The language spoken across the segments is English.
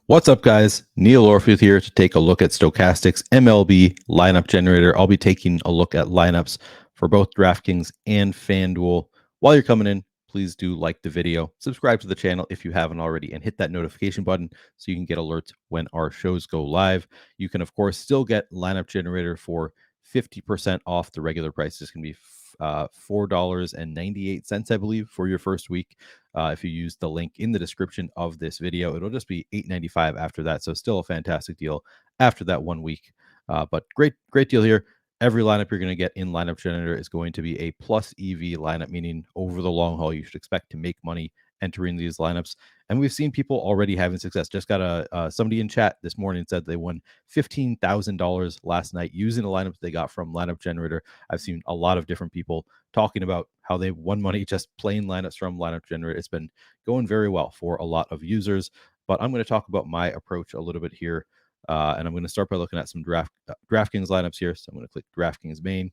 What's up, guys? Neil Orfield here to take a look at Stokastic's MLB Lineup Generator. I'll be taking a look at lineups for both DraftKings and FanDuel. While you're coming in, please do like the video, subscribe to the channel if you haven't already, and hit that notification button so you can get alerts when our shows go live. You can, of course, still get Lineup Generator for 50% off the regular price. This can be $4.98, I believe, for your first week. If you use the link in the description of this video, it'll just be $8.95 after that. So still a fantastic deal after that 1 week. But great deal here. Every lineup you're going to get in Lineup Generator is going to be a plus EV lineup, meaning over the long haul, you should expect to make money entering these lineups. And we've seen people already having success. Just got somebody in chat this morning said they won $15,000 last night using a lineup they got from Lineup Generator. I've seen a lot of different people talking about how they've won money just plain lineups from Lineup Generator. It's been going very well for a lot of users. But I'm going to talk about my approach a little bit here. And I'm going to start by looking at some DraftKings lineups here. So I'm going to click DraftKings main.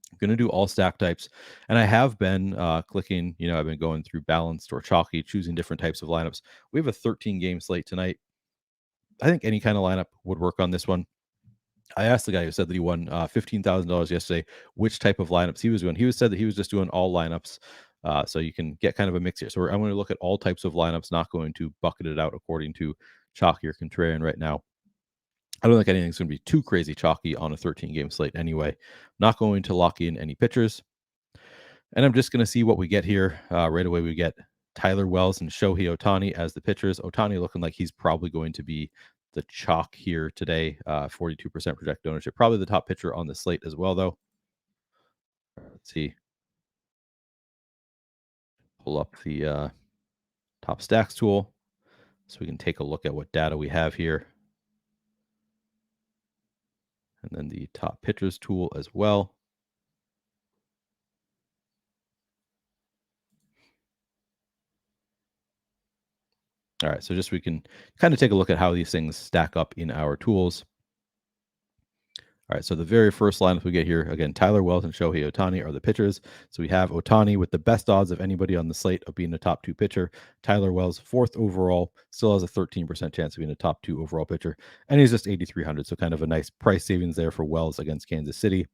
I'm going to do all stack types. And I have been clicking, I've been going through balanced or chalky, choosing different types of lineups. We have a 13-game slate tonight. I think any kind of lineup would work on this one. I asked the guy who said that he won $15,000 yesterday which type of lineups he was doing. He said that he was just doing all lineups. So you can get kind of a mix here. So I'm going to look at all types of lineups, not going to bucket it out according to chalky or contrarian right now. I don't think anything's going to be too crazy chalky on a 13-game slate anyway. Not going to lock in any pitchers. And I'm just going to see what we get here. Right away, we get Tyler Wells and Shohei Ohtani as the pitchers. Ohtani looking like he's probably going to be the chalk here today. 42% projected ownership. Probably the top pitcher on the slate as well, though. Let's see. Pull up the top stacks tool so we can take a look at what data we have here. And then the top pitchers tool as well. All right, so just we can kind of take a look at how these things stack up in our tools. All right, so the very first lineup we get here, again, Tyler Wells and Shohei Ohtani are the pitchers. So we have Ohtani with the best odds of anybody on the slate of being a top 2 pitcher. Tyler Wells, 4th overall, still has a 13% chance of being a top 2 overall pitcher. And he's just 8,300, so kind of a nice price savings there for Wells against Kansas City.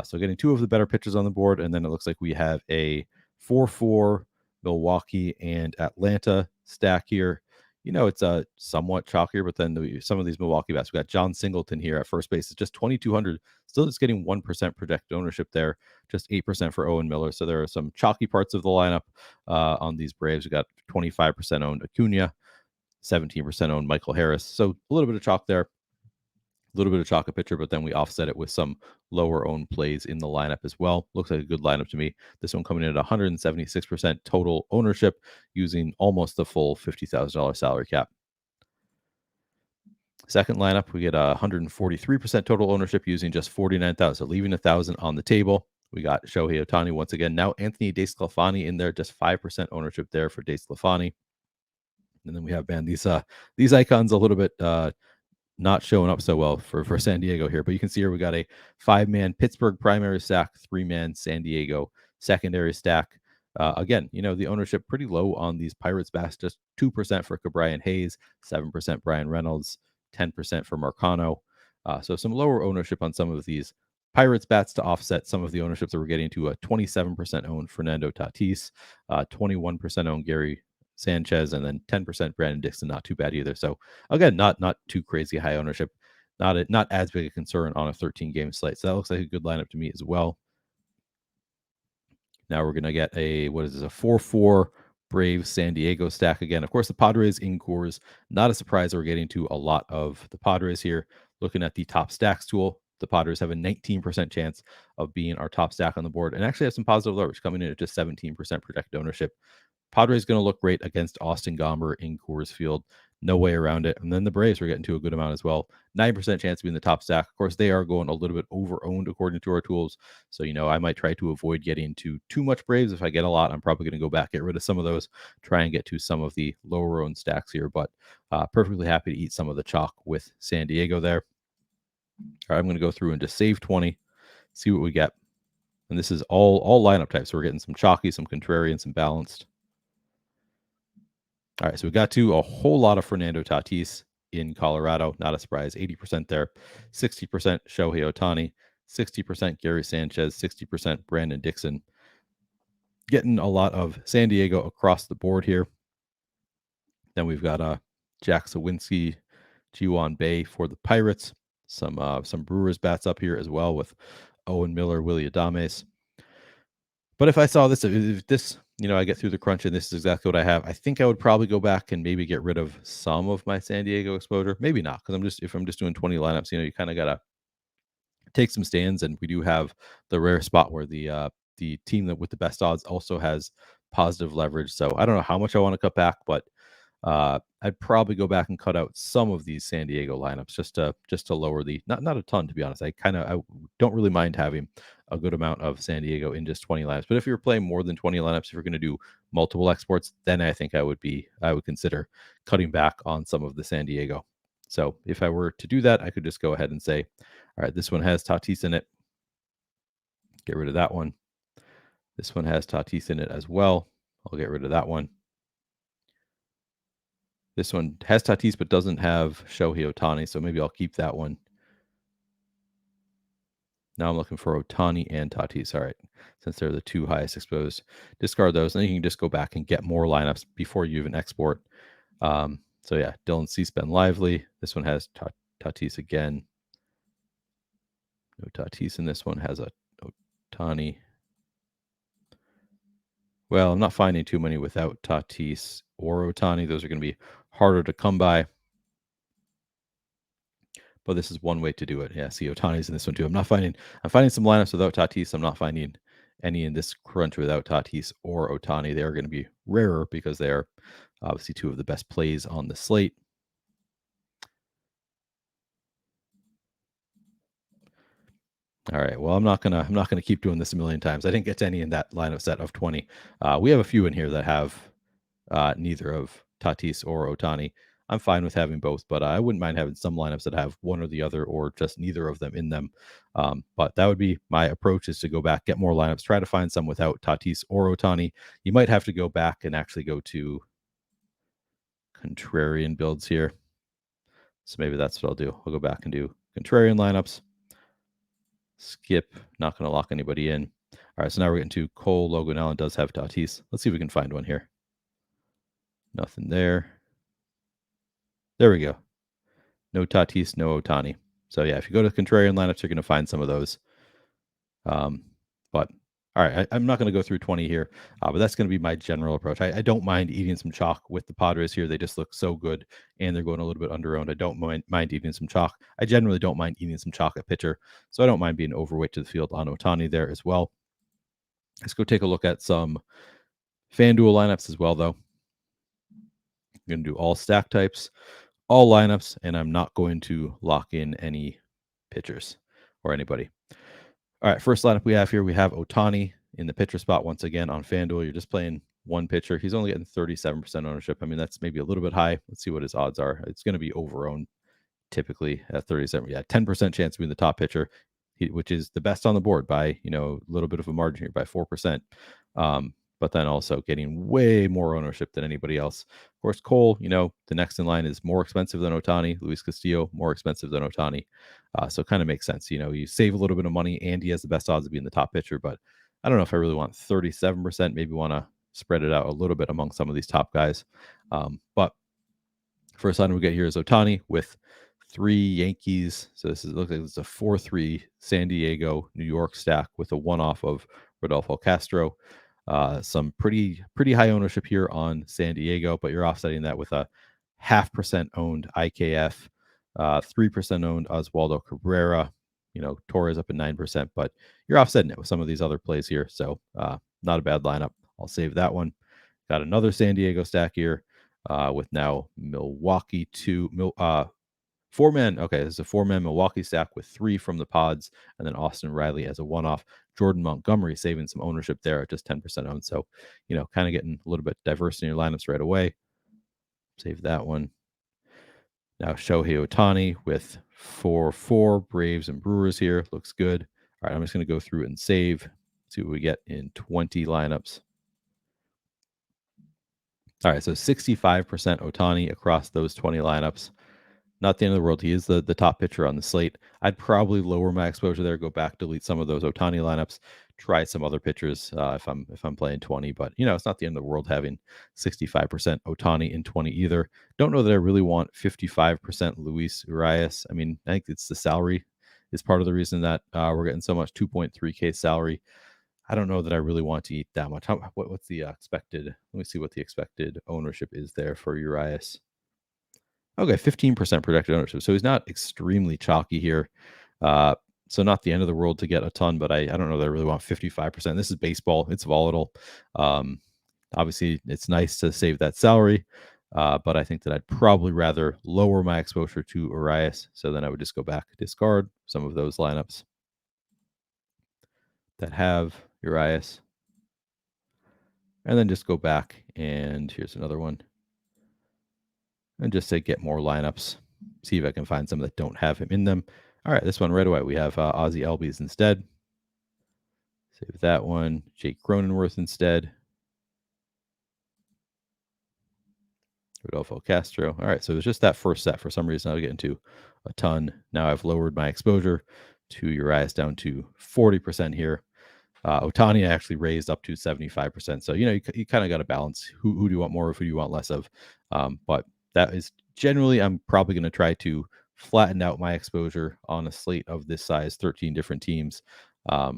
So getting 2 of the better pitchers on the board, and then it looks like we have a 4-4 Milwaukee and Atlanta stack here. It's a somewhat chalkier, but then some of these Milwaukee bats, we got John Singleton here at first base. It's just 2,200, still just getting 1% projected ownership there, just 8% for Owen Miller. So there are some chalky parts of the lineup on these Braves. We got 25% owned Acuna, 17% owned Michael Harris. So a little bit of chalk there. A little bit of chalk a pitcher, but then we offset it with some lower owned plays in the lineup as well. Looks like a good lineup to me. This one coming in at 176% total ownership using almost the full $50,000 salary cap. Second lineup, we get 143% total ownership using just 49,000, so leaving 1,000 on the table. We got Shohei Ohtani once again. Now Anthony DeSclafani in there, just 5% ownership there for DeSclafani. And then we have these icons a little bit not showing up so well for San Diego here, but you can see here we got a 5-man Pittsburgh primary stack, 3-man San Diego secondary stack. Again, the ownership pretty low on these Pirates bats, just 2% for Cabrian Hayes, 7% Brian Reynolds, 10% for Marcano. So some lower ownership on some of these Pirates bats to offset some of the ownership that we're getting to a 27% owned Fernando Tatis, 21% owned Gary Sanchez, and then 10% Brandon Dixon. Not too bad either. So again, not too crazy high ownership, not as big a concern on a 13-game slate. So that looks like a good lineup to me as well. Now we're gonna get a 4-4 Braves San Diego stack again. Of course, the Padres in Coors. Not a surprise that we're getting to a lot of the Padres here. Looking at the top stacks tool, the Padres have a 19% chance of being our top stack on the board, and actually have some positive leverage coming in at just 17% projected ownership. Padres going to look great against Austin Gomber in Coors Field. No way around it. And then the Braves are getting to a good amount as well. 9% chance to be in the top stack. Of course, they are going a little bit over-owned according to our tools. So, I might try to avoid getting to too much Braves. If I get a lot, I'm probably going to go back, get rid of some of those, try and get to some of the lower-owned stacks here. But perfectly happy to eat some of the chalk with San Diego there. All right, I'm going to go through and just save 20, see what we get. And this is all lineup types. So we're getting some chalky, some contrarian, some balanced. All right, so just we can kind of take a look at how these things stack up in our tools. All right, so we got to a whole lot of Fernando Tatis in Colorado. Not a surprise, 80% there, 60% Shohei Ohtani, 60% Gary Sanchez, 60% Brandon Dixon. Getting a lot of San Diego across the board here. Then we've got Jack Sawinski, Ji-Hwan Bae for the Pirates. Some Brewers bats up here as well with Owen Miller, Willie Adames. But if I saw this, if this, I get through the crunch and this is exactly what I have, I think I would probably go back and maybe get rid of some of my San Diego exposure. Maybe not, because if I'm just doing 20 lineups, you kind of gotta take some stands, and we do have the rare spot where the team that with the best odds also has positive leverage. So I don't know how much I want to cut back, but I'd probably go back and cut out some of these San Diego lineups just to lower the not a ton, to be honest. I don't really mind having a good amount of San Diego in just 20 lineups. But if you're playing more than 20 lineups, if you're going to do multiple exports, then I think I would consider cutting back on some of the San Diego. So if I were to do that, I could just go ahead and say, all right, this one has Tatis in it. Get rid of that one. This one has Tatis in it as well. I'll get rid of that one. This one has Tatis but doesn't have Shohei Ohtani, so maybe I'll keep that one. Now I'm looking for Ohtani and Tatis. All right, since they're the two highest exposed, discard those. And then you can just go back and get more lineups before you even export. So yeah, Dylan Cease, Ben Lively. This one has Tatis again. No Tatis in this one. Has a Ohtani. Well, I'm not finding too many without Tatis or Ohtani. Those are going to be harder to come by. But this is one way to do it. Yeah, see Ohtani's in this one too. I'm finding some lineups without Tatis. I'm not finding any in this crunch without Tatis or Ohtani. They are going to be rarer because they are obviously two of the best plays on the slate. All right. Well, I'm not gonna keep doing this a million times. I didn't get to any in that lineup set of 20. We have a few in here that have neither of Tatis or Ohtani. I'm fine with having both, but I wouldn't mind having some lineups that have one or the other or just neither of them in them. But that would be my approach, is to go back, get more lineups, try to find some without Tatis or Ohtani. You might have to go back and actually go to contrarian builds here. So maybe that's what I'll do. I'll go back and do contrarian lineups. Skip, not going to lock anybody in. All right, so now we're getting to Cole. Logan Allen does have Tatis. Let's see if we can find one here. Nothing there. There we go. No Tatis, no Ohtani. So yeah, if you go to contrarian lineups, you're going to find some of those. But all right, I'm not going to go through 20 here, but that's going to be my general approach. I don't mind eating some chalk with the Padres here. They just look so good, and they're going a little bit under-owned. I don't mind eating some chalk. I generally don't mind eating some chalk at pitcher, so I don't mind being overweight to the field on Ohtani there as well. Let's go take a look at some FanDuel lineups as well, though. I'm going to do all stack types, all lineups, and I'm not going to lock in any pitchers or anybody. All right, first lineup we have here, we have Ohtani in the pitcher spot once again on FanDuel. You're just playing one pitcher. He's only getting 37% ownership. I mean, that's maybe a little bit high. Let's see what his odds are. It's going to be over-owned typically at 37. Yeah, 10% chance of being the top pitcher, which is the best on the board by, a little bit of a margin here, by 4%. But then also getting way more ownership than anybody else. Of course, Cole, the next in line is more expensive than Ohtani. Luis Castillo, more expensive than Ohtani. So it kind of makes sense. You save a little bit of money, and he has the best odds of being the top pitcher. But I don't know if I really want 37%. Maybe want to spread it out a little bit among some of these top guys. But first line we get here is Ohtani with 3 Yankees. So this looks like it's a 4-3 San Diego, New York stack with a one-off of Rodolfo Castro. Some pretty high ownership here on San Diego, but you're offsetting that with a 0.5% owned IKF, 3% owned Oswaldo Cabrera. Torres up at 9%, but you're offsetting it with some of these other plays here. So not a bad lineup. I'll save that one. Got another San Diego stack here with now Milwaukee 4-man. Okay, this is a 4-man Milwaukee stack with 3 from the Pods, and then Austin Riley as a one-off. Jordan Montgomery saving some ownership there at just 10% owned. So, kind of getting a little bit diverse in your lineups right away. Save that one. Now Shohei Ohtani with 4-4 Braves and Brewers here. Looks good. All right, I'm just going to go through and save. See what we get in 20 lineups. All right, so 65% Otani across those 20 lineups. Not the end of the world. He is the top pitcher on the slate. I'd probably lower my exposure there, go back, delete some of those Otani lineups, try some other pitchers if I'm playing 20. But it's not the end of the world having 65% Otani in 20 either. Don't know that I really want 55% Luis Urias. I mean, I think it's the salary is part of the reason that we're getting so much 2.3K salary. I don't know that I really want to eat that much. What's the expected? Let me see what the expected ownership is there for Urias. Okay, 15% projected ownership. So he's not extremely chalky here. So not the end of the world to get a ton, but I don't know that I really want 55%. This is baseball. It's volatile. Obviously, it's nice to save that salary, but I think that I'd probably rather lower my exposure to Urias. So then I would just go back, discard some of those lineups that have Urias, and then just go back. And here's another one. And just say get more lineups. See if I can find some that don't have him in them. All right, this one right away. We have Ozzy Albies instead. Save that one. Jake Cronenworth instead. Rodolfo Castro. All right, so it was just that first set. For some reason, I was getting to a ton. Now I've lowered my exposure to Urias down to 40% here. Otani I actually raised up to 75%. So, you kind of got to balance who do you want more of, who do you want less of. But that is generally, I'm probably going to try to flatten out my exposure on a slate of this size, 13 different teams. But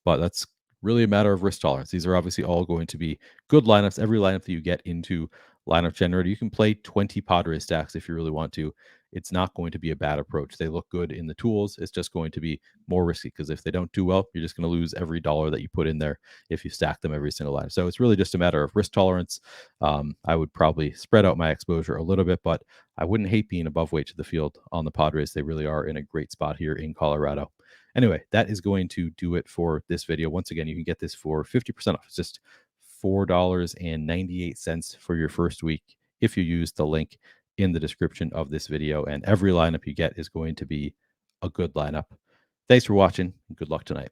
that's really a matter of risk tolerance. These are obviously all going to be good lineups. Every lineup that you get into Lineup Generator, you can play 20 Padres stacks if you really want to. It's not going to be a bad approach. They look good in the tools. It's just going to be more risky because if they don't do well, you're just going to lose every dollar that you put in there if you stack them every single line. So it's really just a matter of risk tolerance. I would probably spread out my exposure a little bit, but I wouldn't hate being above weight to the field on the Padres. They really are in a great spot here in Colorado. Anyway, that is going to do it for this video. Once again, you can get this for 50% off. It's just $4.98 for your first week if you use the link in the description of this video. And every lineup you get is going to be a good lineup. Thanks for watching. Good luck tonight.